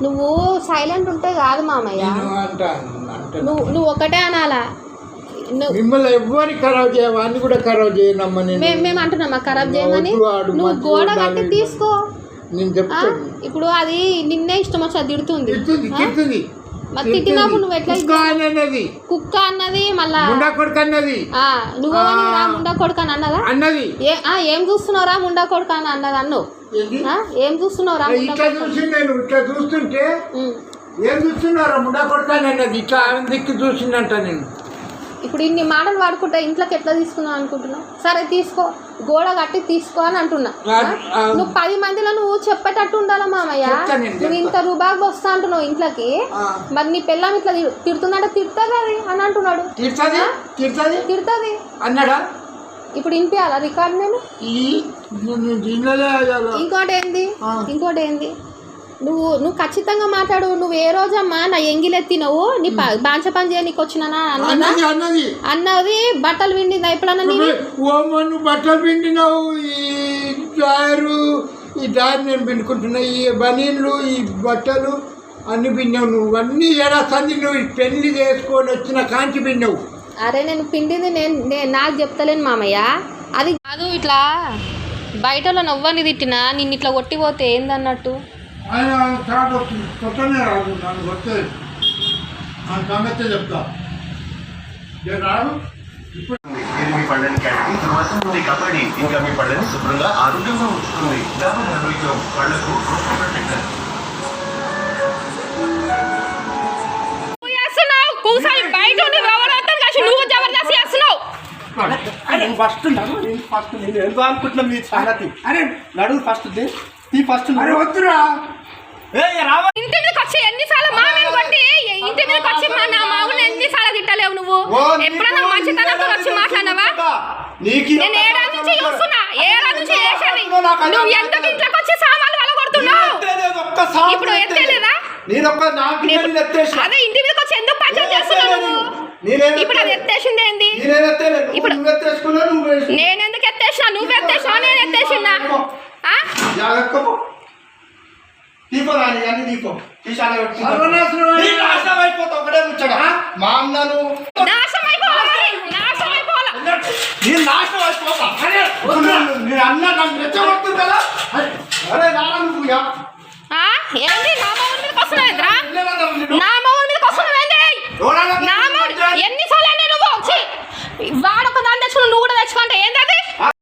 నువ్వు సైలెంట్ ఉంటే కాదు మామయ్య, నువ్వు ఒకటే అనాలా. మిమ్మల్ని ఎవరికి ఖరాబ్ చేయవాన్ని కూడా ఖరాబ్ చేయనమ్మా. మేము అంటున్నామా ఖరాబ్ చేయమని? నువ్వు గోడ కట్టి తీసుకో. నేను చెప్తాను. ఇప్పుడు అది నిన్నే ఇష్టం వచ్చి తిడుతుంది. మరి తిట్టినప్పుడు నువ్వు ఎట్లా? కుక్క అన్నది మళ్ళా ముండా కొడుకు అన్నది. నువ్వు ముండా కొడుకు అని అన్నదా? అన్నది. ఏం చూస్తున్నావురా ముండా కొడుకు అని అన్నది అన్ను. ఏం చూస్తున్నావురా? ఇట్లా చూసింది, నేను ఇట్లా చూస్తుంటే ఏం చూస్తున్నారా ముండా కొడుకు అని అన్నది. ఇట్లా దిక్కు చూసిందంట. నేను ఇప్పుడు ఇన్ని మాటలు వాడుకుంటా ఇంట్లోకి ఎట్లా తీసుకున్నావు అనుకుంటున్నావు? సరే తీసుకో, గోడ కట్టి తీసుకో అని అంటున్నా. నువ్వు 10 మందిలో నువ్వు చెప్పేటట్టు ఉండాలా మామయ్య. నువ్వు ఇంత రూబాగా వస్తా అంటున్నావు ఇంట్లోకి, మరి నీ పిల్లం ఇట్లా తిడుతుందంటే తిడుతుంది అది అని అంటున్నాడు. తిడుతుంది అన్నాడా? ఇప్పుడు వినిపించాలా రికార్డు? నేను ఇంకోటి ఏంది నువ్వు ఖచ్చితంగా మాట్లాడు. నువ్వు ఏ రోజమ్మా నా ఎంగిలెత్తినవు? నీ బాంచ పని చేయనీకి వచ్చినా అన్నది బట్టలు పిండింది ఎప్పుడన్నా? నువ్వు బట్టలు పిండినావు, ఈ దారి నేను పిండుకుంటున్నా, ఈ బనీన్లు ఈ బట్టలు అన్ని పిండినావు. నువ్వు అన్నీ ఏడాది నువ్వు పెళ్లి చేసుకొని వచ్చిన కాంచి పిండినావు. అరే నేను పిండింది నేను నాకు చెప్తలేను మామయ్య. అది కాదు, ఇట్లా బయటలో నవ్వని తిట్టినా నిన్ను ఇట్లా కొట్టిపోతే ఏందన్నట్టు? ఆయన స్టార్ట్ వస్తుంది, కొత్తనే రాదు. నన్ను కొట్టే సంగతే చెప్తా. రాదు ఇప్పుడు మీ పళ్ళని కట్టి తర్వాత మీ కబడ్డీ ఇంకా మీ పళ్ళని శుభ్రంగా ఆరోగ్యంగా ఉంచుతుంది. పళ్ళకు ఫస్ట్ నేను ఎందుకు అనుకుంటున్నా మీ సంగతి. అరే నడువు ఫస్ట్ ఫస్ట్ వద్దురా. ఇంటి మీదకి వచ్చి ఎన్నిసార్లు మామూలు కొట్టి ఇంటి మీదకి వచ్చి నా మామూలు ఎన్నిసార్లు తిట్టలేవు నువ్వు? ఎప్పుడన్నా మంచితనంతో వచ్చి మాట్లాడినావా? నేను ఏడాది నుంచి చూస్తున్నా, ఏడాది నుంచి చేసేది. నువ్వు ఎందుకు ఇంట్లోకి వచ్చి సామాన్లు వలగొడుతున్నావు? ఇప్పుడు ఎత్తలేదా? అదే ఇంటి మీదకి వచ్చి ఎందుకు పంచాయతీ చేస్తున్నావు నువ్వు? ఇప్పుడు అది ఎత్తేసింది ఏంది? ఇప్పుడు నేను ఎందుకు ఎత్తేసినా? నువ్వు ఎత్తేసినా నేను ఎత్తేసినా? నాశనం అయిపోతా